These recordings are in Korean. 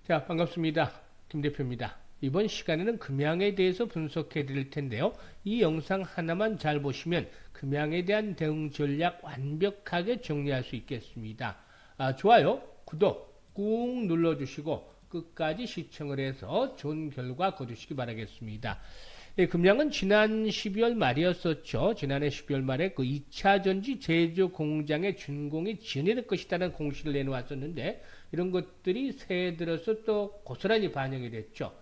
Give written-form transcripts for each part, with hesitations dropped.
자, 반갑습니다. 김 대표입니다. 이번 시간에는 금양에 대해서 분석해 드릴 텐데요. 이 영상 하나만 잘 보시면 금양에 대한 대응 전략 완벽하게 정리할 수 있겠습니다. 좋아요, 구독 꾹 눌러주시고 끝까지 시청을 해서 좋은 결과 거두시기 바라겠습니다. 예, 금양은 지난 12월 말이었었죠. 지난해 12월 말에 그 2차 전지 제조 공장의 준공이 지연될 것이라는 공시를 내놓았었는데 이런 것들이 새해 들어서 또 고스란히 반영이 됐죠.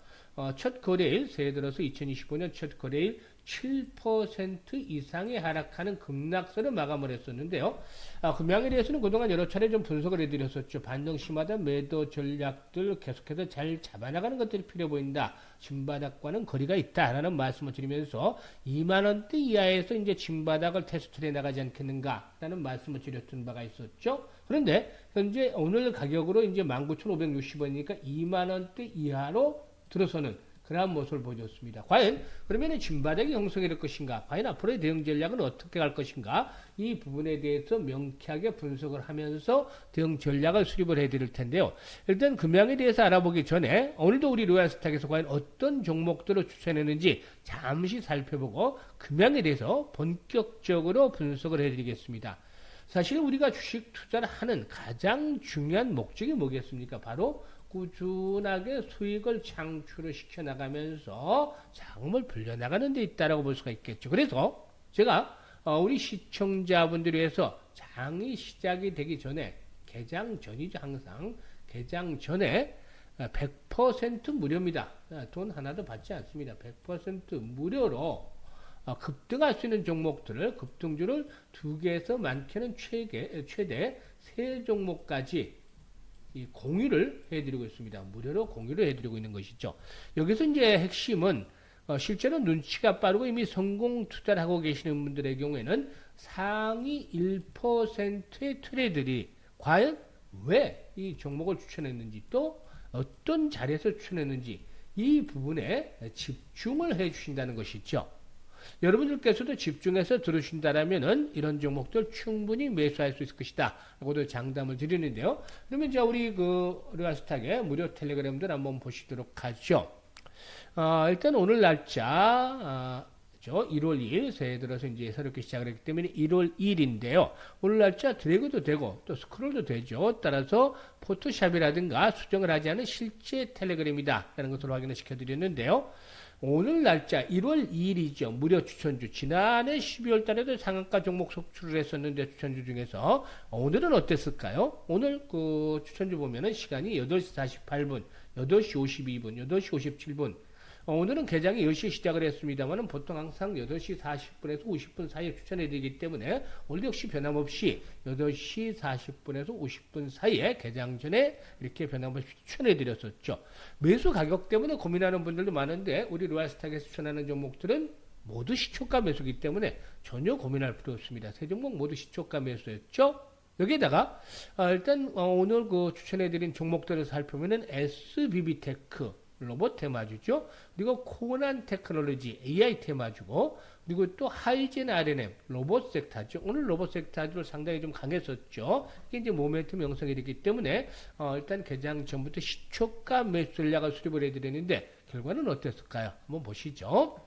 첫 거래일, 새해 들어서 2025년 첫 거래일 7% 이상의 하락하는 급락세를 마감을 했었는데요. 금양에 대해서는 그동안 여러 차례 좀 분석을 해드렸었죠. 반등 심하다 매도 전략들 계속해서 잘 잡아나가는 것들이 필요 보인다. 진바닥과는 거리가 있다라는 말씀을 드리면서 2만원대 이하에서 이제 진바닥을 테스트를 해 나가지 않겠는가라는 말씀을 드렸던 바가 있었죠. 그런데 현재 오늘 가격으로 이제 19,560원이니까 2만원대 이하로 들어서는 그러한 모습을 보여줬습니다. 과연 그러면 진바닥이 형성이 될 것인가? 과연 앞으로의 대응 전략은 어떻게 갈 것인가? 이 부분에 대해서 명쾌하게 분석을 하면서 대응 전략을 수립을 해드릴 텐데요. 일단 금양에 대해서 알아보기 전에 오늘도 우리 로얄스탁에서 과연 어떤 종목들을 추천했는지 잠시 살펴보고 금양에 대해서 본격적으로 분석을 해드리겠습니다. 사실 우리가 주식 투자를 하는 가장 중요한 목적이 뭐겠습니까? 바로 꾸준하게 수익을 창출을 시켜나가면서 자금을 불려나가는 데 있다라고 볼 수가 있겠죠. 그래서 제가 우리 시청자분들을 위해서 장이 시작이 되기 전에 개장 전이죠. 항상 개장 전에 100% 무료입니다. 돈 하나도 받지 않습니다. 100% 무료로 급등할 수 있는 종목들을 급등주를 2개에서 많게는 최대 3종목까지 이 공유를 해드리고 있습니다. 무료로 공유를 해드리고 있는 것이죠. 여기서 이제 핵심은 실제로 눈치가 빠르고 이미 성공 투자를 하고 계시는 분들의 경우에는 상위 1%의 트레이더들이 과연 왜 이 종목을 추천했는지 또 어떤 자리에서 추천했는지 이 부분에 집중을 해 주신다는 것이죠. 여러분들께서도 집중해서 들으신다라면은 이런 종목들 충분히 매수할 수 있을 것이다. 라고도 장담을 드리는데요. 그러면 이제 우리 그 로얄스탁의 무료 텔레그램들 한번 보시도록 하죠. 일단 오늘 날짜, 1월 2일, 새해 들어서 이제 새롭게 시작을 했기 때문에 1월 2일인데요. 오늘 날짜 드래그도 되고 또 스크롤도 되죠. 따라서 포토샵이라든가 수정을 하지 않은 실제 텔레그램이다. 라는 것으로 확인을 시켜드렸는데요. 오늘 날짜 1월 2일이죠. 무료 추천주. 지난해 12월 달에도 상한가 종목 속출을 했었는데 추천주 중에서 오늘은 어땠을까요? 오늘 그 추천주 보면은 시간이 8시 48분, 8시 52분, 8시 57분. 오늘은 개장이 10시에 시작을 했습니다만 보통 항상 8시 40분에서 50분 사이에 추천해드리기 때문에 오늘 역시 변함없이 8시 40분에서 50분 사이에 개장 전에 이렇게 변함없이 추천해드렸었죠. 매수 가격 때문에 고민하는 분들도 많은데 우리 로얄스탁에서 추천하는 종목들은 모두 시초가 매수이기 때문에 전혀 고민할 필요 없습니다. 세 종목 모두 시초가 매수였죠. 여기에다가 일단 오늘 그 추천해드린 종목들을 살펴보면 SBB테크 로봇 테마주죠. 그리고 코난 테크놀로지 AI 테마주고 그리고 또 하이젠 R&M 로봇 섹터죠. 오늘 로봇 섹터도 상당히 좀 강했었죠. 이게 이제 모멘텀 형성이 되기 때문에 일단 개장 전부터 시초가 매수 전략을 수립을 해드렸는데 결과는 어땠을까요? 한번 보시죠.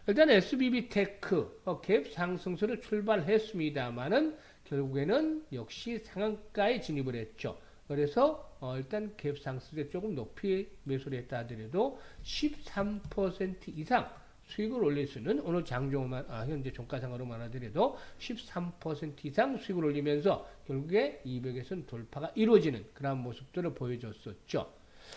일단 SBB테크 갭 상승세로 출발했습니다만은 결국에는 역시 상한가에 진입을 했죠. 그래서 일단 갭 상승세 조금 높이 매수를 했다 하더라도 13% 이상 수익을 올릴 수는 오늘 장종만 현재 종가상으로만 하더라도 13% 이상 수익을 올리면서 결국에 200에서는 돌파가 이루어지는 그런 모습들을 보여줬었죠.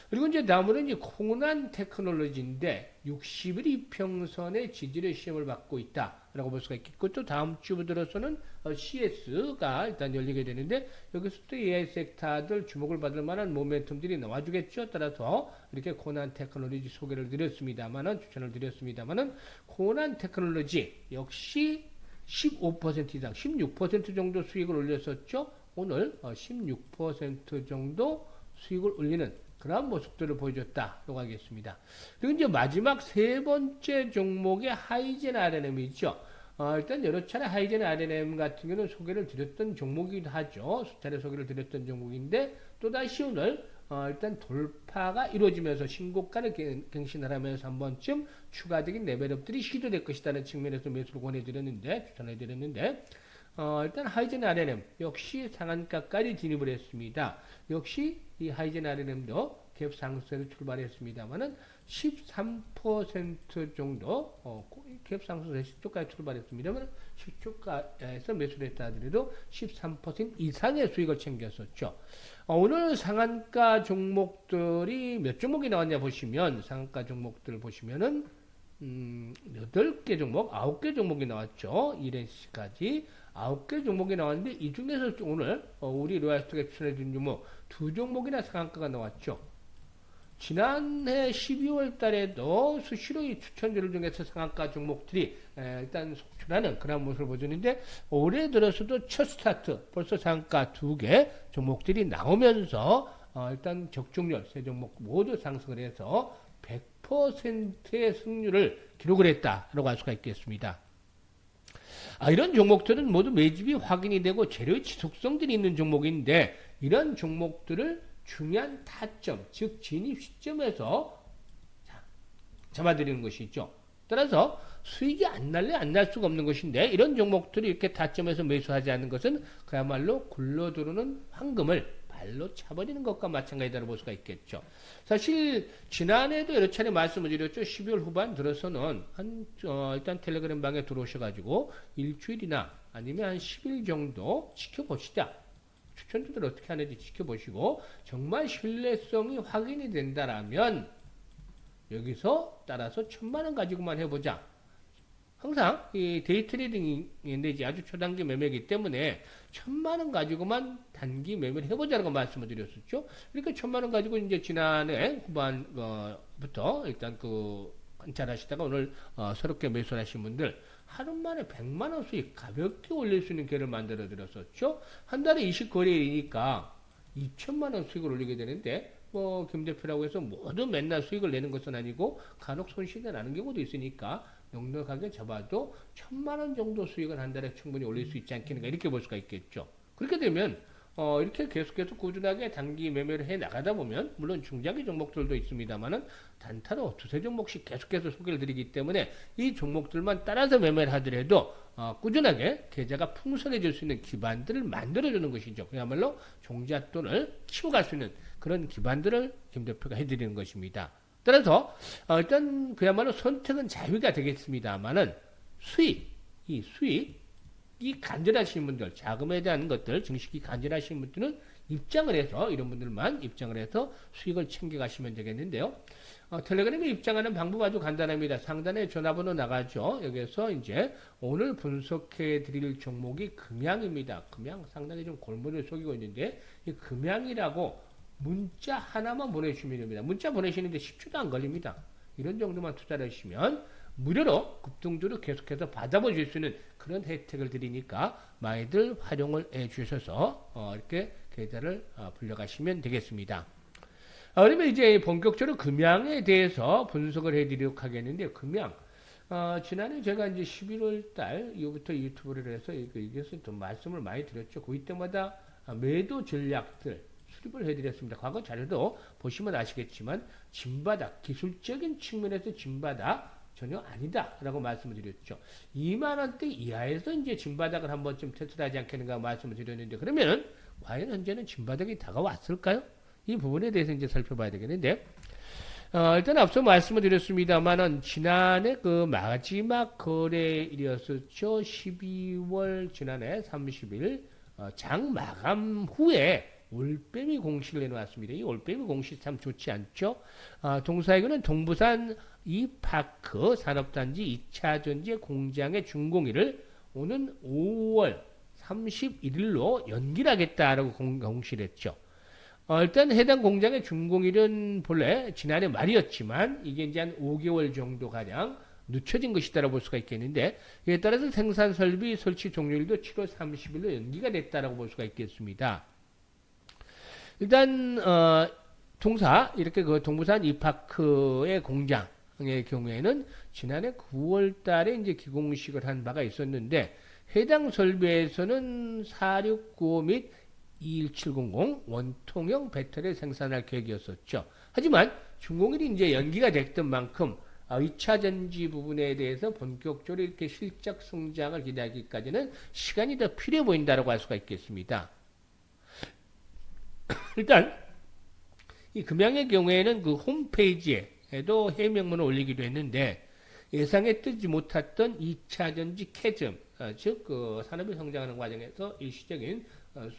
그리고 이제 다음으로는 이제 코난 테크놀로지인데 60일 이평선의 지지를 시험을 받고 있다라고 볼 수가 있겠고 또 다음 주 들어서는 CS가 일단 열리게 되는데 여기서 또 AI 섹터들 주목을 받을 만한 모멘텀들이 나와주겠죠. 따라서 이렇게 코난 테크놀로지 소개를 드렸습니다만은 추천을 드렸습니다만은 코난 테크놀로지 역시 15% 이상 16% 정도 수익을 올렸었죠. 오늘 16% 정도 수익을 올리는 그런 모습들을 보여줬다고 하겠습니다. 그리고 이제 마지막 세 번째 종목의 하이젠 R&M이죠. 일단 여러 차례 하이젠 R&M 같은 경우는 소개를 드렸던 종목이기도 하죠. 수차례 소개를 드렸던 종목인데 또다시 오늘 일단 돌파가 이루어지면서 신고가를 갱신을 하면서 한 번쯤 추가적인 레벨업들이 시도될 것이라는 측면에서 매수를 권해드렸는데, 추천해드렸는데, 일단 하이젠 R&M 역시 상한가까지 진입을 했습니다. 역시 이 하이젠 R&M도 갭 상승으로 출발했습니다만은 13% 정도 갭 상승 시초가에 출발했습니다만 시초가에서 매수를 했다 하더라도 13% 이상의 수익을 챙겼었죠. 오늘 상한가 종목들이 몇 종목이 나왔냐 보시면 상한가 종목들 보시면은 8개 종목, 9개 종목이 나왔죠. 1NC까지 9개 종목이 나왔는데 이 중에서 오늘 우리 로얄스톡에 추천해준 종목 2종목이나 상한가가 나왔죠. 지난해 12월 달에도 수시로 이 추천주를 중에서 상한가 종목들이 일단 속출하는 그런 모습을 보여주는데 올해 들어서도 첫 스타트 벌써 상한가 2개 종목들이 나오면서 일단 적중률 세 종목 모두 상승을 해서 100%의 승률을 기록을 했다라고 할 수가 있겠습니다. 이런 종목들은 모두 매집이 확인이 되고 재료의 지속성들이 있는 종목인데 이런 종목들을 중요한 타점, 즉 진입 시점에서 잡아들이는 것이 있죠. 따라서 수익이 안 날래 안 날 수가 없는 것인데 이런 종목들이 이렇게 타점에서 매수하지 않는 것은 그야말로 굴러들어오는 황금을 발로 차버리는 것과 마찬가지라고 볼 수가 있겠죠. 사실 지난해도 여러 차례 말씀을 드렸죠. 12월 후반 들어서는 일단 텔레그램 방에 들어오셔가지고 일주일이나 아니면 한 10일 정도 지켜보시자. 추천주들 어떻게 하는지 지켜보시고 정말 신뢰성이 확인이 된다라면 여기서 따라서 1000만원 가지고만 해보자. 항상 이 데이 트레이딩인데 이제 아주 초단기 매매이기 때문에 1000만원 가지고만 단기 매매를 해보자라고 말씀을 드렸었죠. 그러니까 1000만원 가지고 이제 지난해 후반부터 일단 관찰하시다가 오늘 새롭게 매수를 하신 분들 하루 만에 100만원 수익 가볍게 올릴 수 있는 기회를 만들어 드렸었죠. 한 달에 20거래일이니까 2천만원 수익을 올리게 되는데 김 대표라고 해서 모두 맨날 수익을 내는 것은 아니고 간혹 손실이 나는 경우도 있으니까 넉넉하게 잡아도 1000만원 정도 수익을 한 달에 충분히 올릴 수 있지 않겠는가 이렇게 볼 수가 있겠죠. 그렇게 되면 이렇게 계속해서 꾸준하게 단기 매매를 해 나가다 보면 물론 중장기 종목들도 있습니다만은 단타로 두세 종목씩 계속해서 소개를 드리기 때문에 이 종목들만 따라서 매매를 하더라도 꾸준하게 계좌가 풍성해질 수 있는 기반들을 만들어주는 것이죠. 그야말로 종잣돈을 키워갈 수 있는 그런 기반들을 김 대표가 해드리는 것입니다. 따라서 일단 그야말로 선택은 자유가 되겠습니다만은 수익이 간절하신 분들, 자금에 대한 것들, 증식이 간절하신 분들은 입장을 해서, 이런 분들만 입장을 해서 수익을 챙겨가시면 되겠는데요. 텔레그램에 입장하는 방법 아주 간단합니다. 상단에 전화번호 나가죠. 여기서 이제 오늘 분석해 드릴 종목이 금양입니다. 금양 상당히 좀 골머리를 속이고 있는데, 이 금양이라고 문자 하나만 보내주시면 됩니다. 문자 보내시는데 10초도 안 걸립니다. 이런 정도만 투자를 하시면 무료로 급등주를 계속해서 받아보실 수 있는 그런 혜택을 드리니까 많이들 활용을 해 주셔서 이렇게 계좌를 불려가시면 되겠습니다. 그러면 이제 본격적으로 금양에 대해서 분석을 해드리도록 하겠는데, 금양 지난해 제가 이제 11월 달 이후부터 유튜브를 해서 이것을 좀 말씀을 많이 드렸죠. 그 이때마다 매도 전략들 수립을 해드렸습니다. 과거 자료도 보시면 아시겠지만 진바닥, 기술적인 측면에서 진바닥 전혀 아니다 라고 말씀을 드렸죠. 2만원대 이하에서 이제 진바닥을 한 번쯤 테스트를 하지 않겠는가 말씀을 드렸는데, 그러면 과연 현재는 진바닥이 다가왔을까요? 이 부분에 대해서 이제 살펴봐야 되겠는데, 일단 앞서 말씀을 드렸습니다만은 지난해 그 마지막 거래일이었었죠. 12월 지난해 30일 장 마감 후에 올빼미 공시를 내놓았습니다. 이 올빼미 공시 참 좋지 않죠? 동사이거는 동부산 이파크 산업단지 2차 전지 공장의 준공일을 오는 5월 31일로 연기하겠다라고 공시를 했죠. 일단 해당 공장의 준공일은 본래 지난해 말이었지만 이게 이제 한 5개월 정도 가량 늦춰진 것이다라고 볼 수가 있겠는데, 이에 따라서 생산 설비 설치 종료일도 7월 30일로 연기가 됐다라고 볼 수가 있겠습니다. 일단 동사 이렇게 그 동부산 이파크의 공장 금양의 경우에는 지난해 9월 달에 이제 기공식을 한 바가 있었는데 해당 설비에서는 4695 및 21700 원통형 배터리를 생산할 계획이었었죠. 하지만 준공일이 이제 연기가 됐던 만큼 2차 전지 부분에 대해서 본격적으로 이렇게 실적 성장을 기대하기까지는 시간이 더 필요해 보인다고 할 수가 있겠습니다. 일단 이 금양의 경우에는 그 홈페이지에도 해명문을 올리기도 했는데 예상에 뜨지 못했던 2차 전지 캐즘, 즉 그 산업이 성장하는 과정에서 일시적인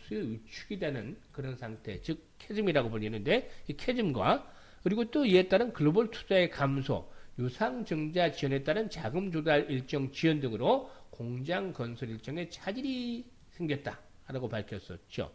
수요 위축이 되는 그런 상태, 즉 캐즘이라고 불리는데 이 캐즘과 그리고 또 이에 따른 글로벌 투자의 감소, 유상증자 지원에 따른 자금 조달 일정 지연 등으로 공장 건설 일정에 차질이 생겼다라고 밝혔었죠.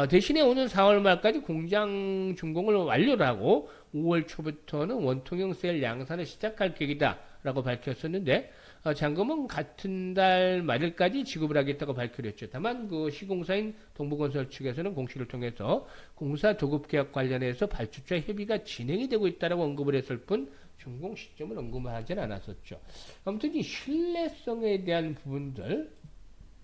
대신에 오는 4월 말까지 공장 준공을 완료를 하고 5월 초부터는 원통형 셀 양산을 시작할 계획이다라고 밝혔었는데 잔금은 같은 달 말일까지 지급을 하겠다고 밝혔죠. 다만 그 시공사인 동부건설 측에서는 공시를 통해서 공사 도급 계약 관련해서 발주처 협의가 진행이 되고 있다고 언급을 했을 뿐 준공 시점을 언급하지는 않았었죠. 아무튼 이 신뢰성에 대한 부분들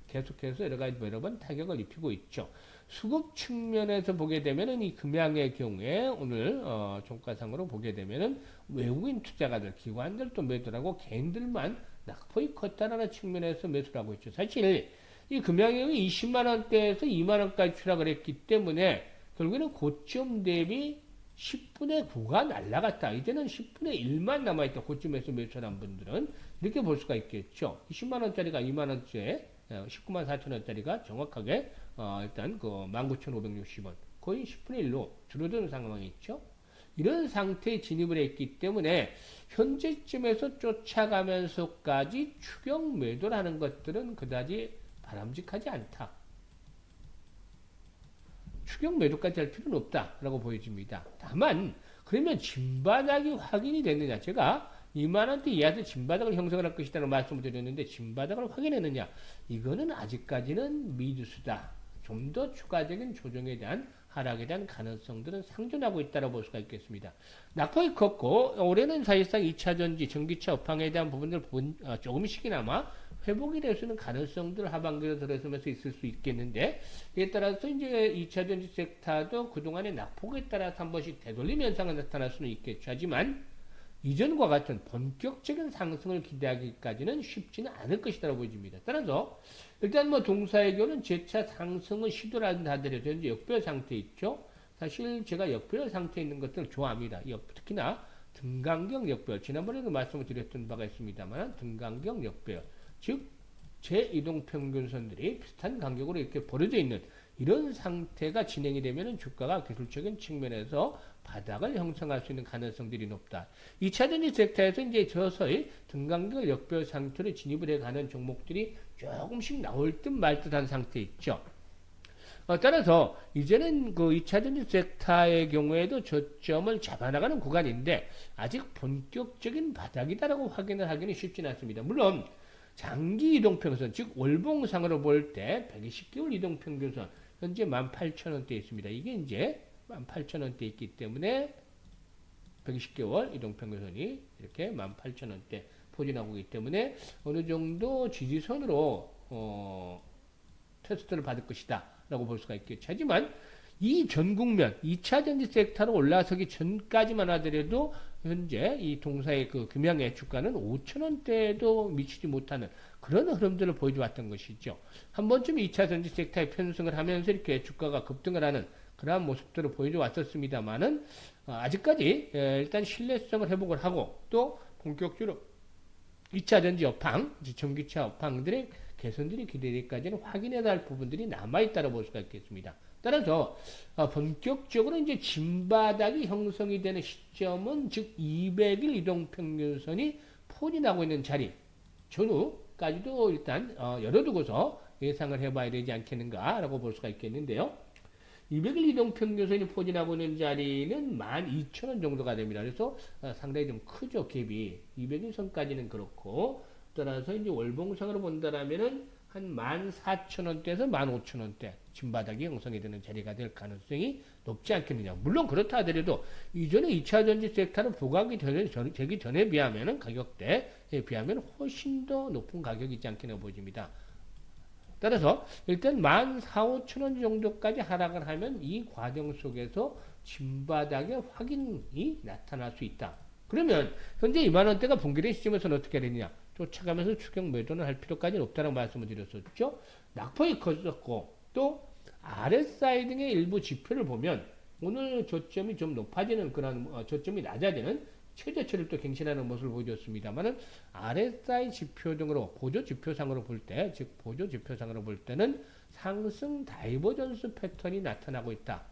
계속해서 여러 번 타격을 입히고 있죠. 수급 측면에서 보게 되면은 이 금양의 경우에 오늘 종가상으로 보게 되면은 외국인 투자가들, 기관들 또 매도하고 개인들만 낙폭이 컸다라는 측면에서 매수를 하고 있죠. 사실 이 금양이 20만 원대에서 2만 원까지 추락을 했기 때문에 결국에는 고점 대비 10분의 9가 날라갔다. 이제는 10분의 1만 남아있다. 고점에서 매수한 분들은 이렇게 볼 수가 있겠죠. 10만 원짜리가 2만 원째 19만 4천 원짜리가 정확하게 일단 그 19,560원 거의 10분의 1로 줄어드는 상황이 있죠. 이런 상태에 진입을 했기 때문에 현재쯤에서 쫓아가면서까지 추격 매도를 하는 것들은 그다지 바람직하지 않다. 추격 매도까지 할 필요는 없다라고 보여집니다. 다만 그러면 진바닥이 확인이 됐느냐? 제가 2만원대 이하에서 진바닥을 형성을 할 것이라는 말씀을 드렸는데 진바닥을 확인했느냐? 이거는 아직까지는 미지수다. 좀 더 추가적인 조정에 대한 하락에 대한 가능성들은 상존하고 있다고 볼 수가 있겠습니다. 낙폭이 컸고 올해는 사실상 2차 전지, 전기차 업황에 대한 부분들 조금씩이나마 회복이 될 수 있는 가능성들 하반기로 들어서면서 있을 수 있겠는데 이에 따라서 이제 2차 전지 섹터도 그동안의 낙폭에 따라서 한 번씩 되돌림 현상이 나타날 수는 있겠죠. 하지만 이전과 같은 본격적인 상승을 기대하기까지는 쉽지는 않을 것이라고 보여집니다. 따라서 일단 뭐 동사의 경우는 재차 상승을 시도를 하더라도 현재 역배열 상태에 있죠. 사실 제가 역배열 상태에 있는 것들을 좋아합니다. 특히나 등간경 역배열, 지난번에도 말씀을 드렸던 바가 있습니다만 등간경 역배열, 즉 제이동평균선들이 비슷한 간격으로 이렇게 벌어져 있는 이런 상태가 진행이 되면 주가가 기술적인 측면에서 바닥을 형성할 수 있는 가능성들이 높다. 2차 전지 섹터에서 이제 서서히 등간격 역배열 상태로 진입을 해가는 종목들이 조금씩 나올 듯 말 듯한 상태에 있죠. 따라서 이제는 그 2차 전지 섹터의 경우에도 저점을 잡아나가는 구간인데 아직 본격적인 바닥이다라고 확인을 하기는 쉽지는 않습니다. 물론 장기 이동평균선, 즉 월봉상으로 볼 때 120개월 이동평균선 현재 18,000원대에 있습니다. 이게 이제 18,000원대에 있기 때문에 120개월 이동평균선이 이렇게 18,000원대 포진하고 있기 때문에 어느 정도 지지선으로 테스트를 받을 것이다 라고 볼 수가 있겠죠. 하지만 이 전 국면 2차 전지 섹터로 올라서기 전까지만 하더라도 현재 이 동사의 그 금양의 주가는 5,000원대에도 미치지 못하는 그런 흐름들을 보여주었던 것이죠. 한 번쯤 2차 전지 섹터의 편승을 하면서 이렇게 주가가 급등을 하는 그러한 모습들을 보여줘 왔었습니다만은 아직까지 일단 신뢰성을 회복을 하고 또 본격적으로 2차 전지 업황, 전기차 업황들의 개선들이 기대되기까지는 확인해야 할 부분들이 남아있다고 볼 수가 있겠습니다. 따라서 본격적으로 이제 진바닥이 형성이 되는 시점은 즉 200일 이동평균선이 포진하고 있는 자리 전후까지도 일단 열어두고서 예상을 해봐야 되지 않겠는가라고 볼 수가 있겠는데요. 200일 이동평균선이 포진하고 있는 자리는 12,000원 정도가 됩니다. 그래서 상당히 좀 크죠, 갭이. 200일 선까지는 그렇고, 따라서 이제 월봉상으로 본다라면은 한 14,000원대에서 15,000원대 진바닥이 형성이 되는 자리가 될 가능성이 높지 않겠느냐. 물론 그렇다 하더라도 이전에 2차전지 섹터는 부각이 되기 전에 비하면 가격대에 비하면 훨씬 더 높은 가격이 있지 않겠나 보입니다. 따라서 일단 14,500원 정도까지 하락을 하면 이 과정 속에서 진바닥의 확인이 나타날 수 있다. 그러면 현재 2만원대가 붕괴된 시점에서는 어떻게 되느냐. 쫓아가면서 추격 매도는 할 필요까지는 없다는 말씀을 드렸었죠. 낙폭이 컸었고 또 RSI 등의 일부 지표를 보면 오늘 저점이 좀 높아지는 그런 저점이 낮아지는 최저치를 또 갱신하는 모습을 보여줬습니다만은 RSI 지표 등으로 보조 지표상으로 볼 때, 즉 보조 지표상으로 볼 때는 상승 다이버전스 패턴이 나타나고 있다.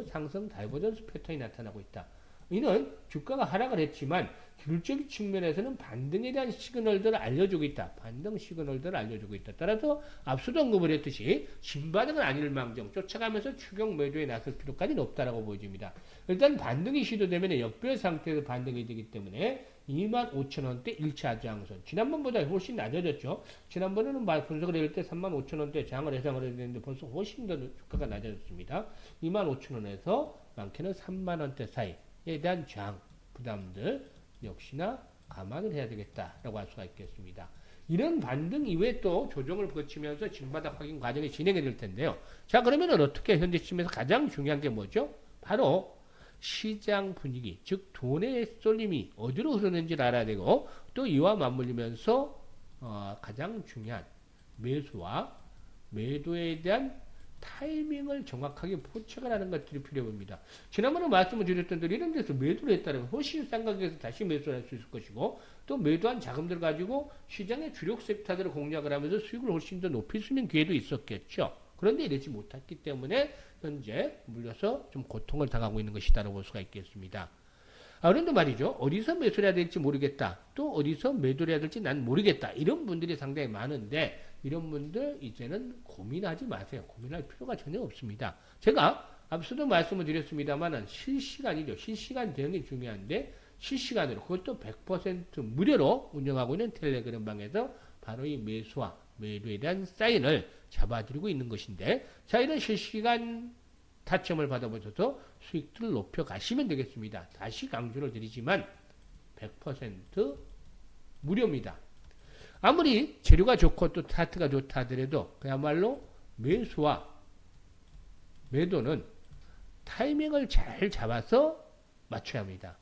상승 다이버전스 패턴이 나타나고 있다. 이는 주가가 하락을 했지만 기술적인 측면에서는 반등에 대한 시그널들을 알려주고 있다. 반등 시그널들을 알려주고 있다. 따라서 앞서도 언급을 했듯이 진반등은 아닐 망정 쫓아가면서 추격 매도에 나설 필요까지는 없다라고 보여집니다. 일단 반등이 시도되면 역별 상태에서 반등이 되기 때문에 25,000원대 1차 저항선. 지난번보다 훨씬 낮아졌죠. 지난번에는 분석을 해볼 때 35,000원대 장을 예상을 해야 되는데 벌써 훨씬 더 주가가 낮아졌습니다. 25,000원에서 많게는 3만원대 사이에 대한 저항, 부담들 역시나 감안을 해야 되겠다라고 할 수가 있겠습니다. 이런 반등 이후에 또 조정을 거치면서 진바닥 확인 과정이 진행이 될 텐데요. 자, 그러면 어떻게 현재 시점에서 가장 중요한 게 뭐죠? 바로 시장 분위기, 즉 돈의 쏠림이 어디로 흐르는지를 알아야 되고 또 이와 맞물리면서 가장 중요한 매수와 매도에 대한 타이밍을 정확하게 포착을 하는 것들이 필요합니다. 지난번에 말씀을 드렸던 대로 이런 데서 매도를 했다면 훨씬 싼 가격에서 다시 매수를 할 수 있을 것이고 또 매도한 자금들 가지고 시장의 주력 섹터들을 공략을 하면서 수익을 훨씬 더 높일 수 있는 기회도 있었겠죠. 그런데 이러지 못했기 때문에 현재 물려서 좀 고통을 당하고 있는 것이다라고 볼 수가 있겠습니다. 그런데 말이죠. 어디서 매수를 해야 될지 모르겠다. 또 어디서 매도를 해야 될지 난 모르겠다. 이런 분들이 상당히 많은데 이런 분들 이제는 고민하지 마세요. 고민할 필요가 전혀 없습니다. 제가 앞서도 말씀을 드렸습니다만 실시간이죠. 실시간 대응이 중요한데 실시간으로 그것도 100% 무료로 운영하고 있는 텔레그램 방에서 바로 이 매수와 매도에 대한 사인을 잡아드리고 있는 것인데 자 이런 실시간 타점을 받아보셔서 수익들을 높여가시면 되겠습니다. 다시 강조를 드리지만 100% 무료입니다. 아무리 재료가 좋고 또 차트가 좋다 하더라도 그야말로 매수와 매도는 타이밍을 잘 잡아서 맞춰야 합니다.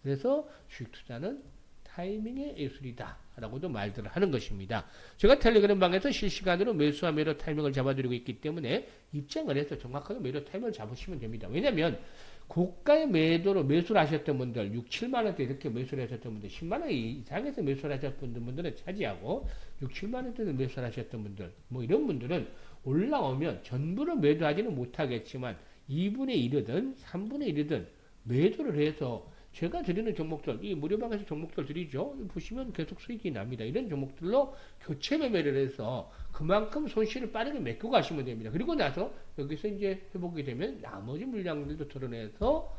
그래서 주식 투자는 타이밍의 예술이다 라고도 말들을 하는 것입니다. 제가 텔레그램 방에서 실시간으로 매수와 매도 타이밍을 잡아드리고 있기 때문에 입장을 해서 정확하게 매도 타이밍을 잡으시면 됩니다. 왜냐하면 고가의 매도로 매수를 하셨던 분들 6, 7만원대 이렇게 매수를 하셨던 분들 10만원 이상에서 매수를 하셨던 분들은 차지하고 6, 7만원대에서 매수를 하셨던 분들 뭐 이런 분들은 올라오면 전부를 매도하지는 못하겠지만 2분의 1이든 3분의 1이든 매도를 해서 제가 드리는 종목들, 이 무료방에서 종목들 드리죠. 보시면 계속 수익이 납니다. 이런 종목들로 교체 매매를 해서 그만큼 손실을 빠르게 메꾸고 가시면 됩니다. 그리고 나서 여기서 이제 회복이 되면 나머지 물량들도 털어내서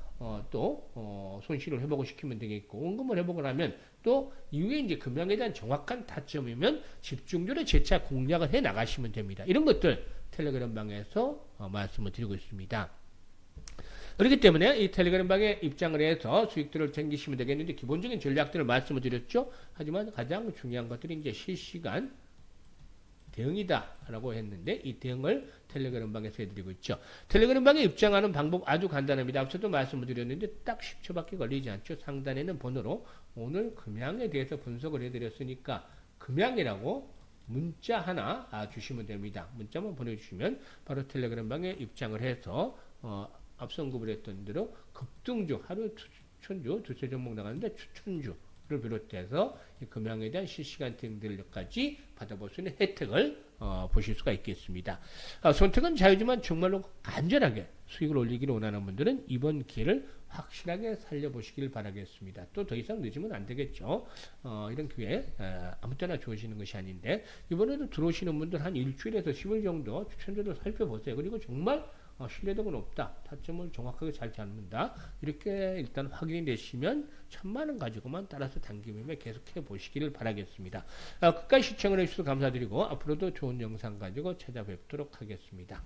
손실을 회복을 시키면 되겠고, 원금을 회복을 하면 또 이후에 이제 금융에 대한 정확한 타점이면 집중적으로 재차 공략을 해 나가시면 됩니다. 이런 것들 텔레그램 방에서 말씀을 드리고 있습니다. 그렇기 때문에 이 텔레그램 방에 입장을 해서 수익들을 챙기시면 되겠는데 기본적인 전략들을 말씀을 드렸죠. 하지만 가장 중요한 것들이 이제 실시간 대응이다 라고 했는데 이 대응을 텔레그램 방에서 해드리고 있죠. 텔레그램 방에 입장하는 방법 아주 간단합니다. 앞서도 말씀을 드렸는데 딱 10초밖에 걸리지 않죠. 상단에는 번호로 오늘 금양에 대해서 분석을 해드렸으니까 금양이라고 문자 하나 주시면 됩니다. 문자만 보내주시면 바로 텔레그램 방에 입장을 해서 앞서 언급을 했던 대로 급등주, 하루 추천주, 두세 종목 나가는데 추천주를 비롯해서 금양에 대한 실시간 대응들까지 받아볼 수 있는 혜택을 보실 수가 있겠습니다. 선택은 자유지만 정말로 간절하게 수익을 올리기를 원하는 분들은 이번 기회를 확실하게 살려보시길 바라겠습니다. 또 더 이상 늦으면 안 되겠죠. 이런 기회 아무 때나 주어지는 것이 아닌데 이번에도 들어오시는 분들 한 일주일에서 10일 정도 추천주를 살펴보세요. 그리고 정말 신뢰도가 높다. 타점을 정확하게 잘 잡는다. 이렇게 일단 확인이 되시면 1000만원 가지고만 따라서 단기 매매 계속해 보시기를 바라겠습니다. 끝까지 시청을 해주셔서 감사드리고 앞으로도 좋은 영상 가지고 찾아뵙도록 하겠습니다.